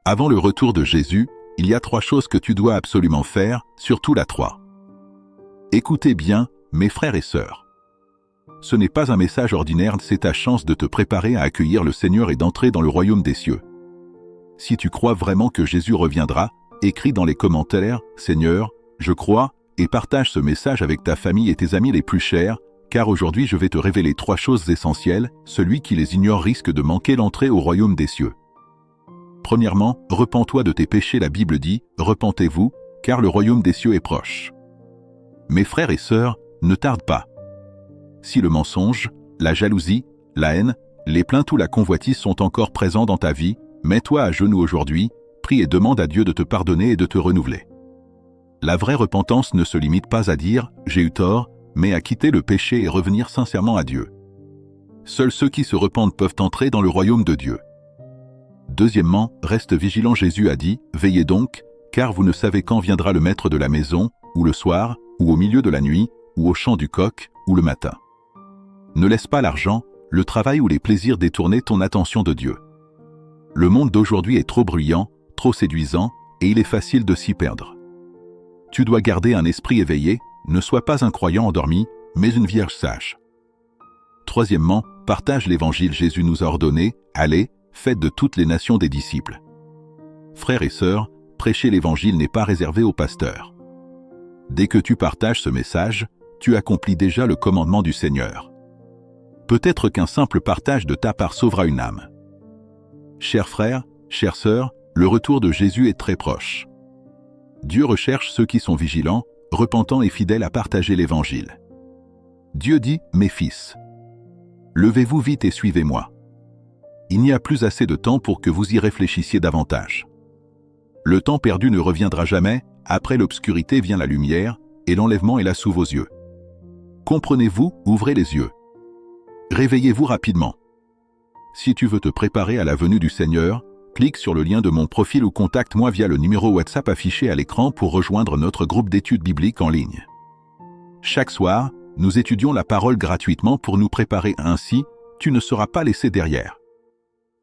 Avant le retour de Jésus, il y a 3 choses que tu dois absolument faire, surtout la 3. Écoutez bien, mes frères et sœurs. Ce n'est pas un message ordinaire, c'est ta chance de te préparer à accueillir le Seigneur et d'entrer dans le royaume des cieux. Si tu crois vraiment que Jésus reviendra, écris dans les commentaires « Seigneur, je crois » et partage ce message avec ta famille et tes amis les plus chers, car aujourd'hui je vais te révéler 3 choses essentielles, celui qui les ignore risque de manquer l'entrée au royaume des cieux. Premièrement, repens-toi de tes péchés, la Bible dit « Repentez-vous, car le royaume des cieux est proche ». Mes frères et sœurs, ne tarde pas. Si le mensonge, la jalousie, la haine, les plaintes ou la convoitise sont encore présents dans ta vie, mets-toi à genoux aujourd'hui, prie et demande à Dieu de te pardonner et de te renouveler. La vraie repentance ne se limite pas à dire « j'ai eu tort », mais à quitter le péché et revenir sincèrement à Dieu. Seuls ceux qui se repentent peuvent entrer dans le royaume de Dieu. Deuxièmement, reste vigilant. Jésus a dit « Veillez donc, car vous ne savez quand viendra le maître de la maison, ou le soir, ou au milieu de la nuit, ou au chant du coq, ou le matin. » Ne laisse pas l'argent, le travail ou les plaisirs détourner ton attention de Dieu. Le monde d'aujourd'hui est trop bruyant, trop séduisant, et il est facile de s'y perdre. Tu dois garder un esprit éveillé, ne sois pas un croyant endormi, mais une vierge sage. Troisièmement, partage l'évangile. Jésus nous a ordonné, allez, faites de toutes les nations des disciples. Frères et sœurs, prêcher l'évangile n'est pas réservé aux pasteurs. Dès que tu partages ce message, tu accomplis déjà le commandement du Seigneur. Peut-être qu'un simple partage de ta part sauvera une âme. Chers frères, chères sœurs, le retour de Jésus est très proche. Dieu recherche ceux qui sont vigilants, repentants et fidèles à partager l'évangile. Dieu dit « Mes fils, levez-vous vite et suivez-moi. Il n'y a plus assez de temps pour que vous y réfléchissiez davantage. Le temps perdu ne reviendra jamais, après l'obscurité vient la lumière, et l'enlèvement est là sous vos yeux. Comprenez-vous, ouvrez les yeux. Réveillez-vous rapidement. Si tu veux te préparer à la venue du Seigneur, clique sur le lien de mon profil ou contacte-moi via le numéro WhatsApp affiché à l'écran pour rejoindre notre groupe d'études bibliques en ligne. Chaque soir, nous étudions la parole gratuitement pour nous préparer ainsi, tu ne seras pas laissé derrière.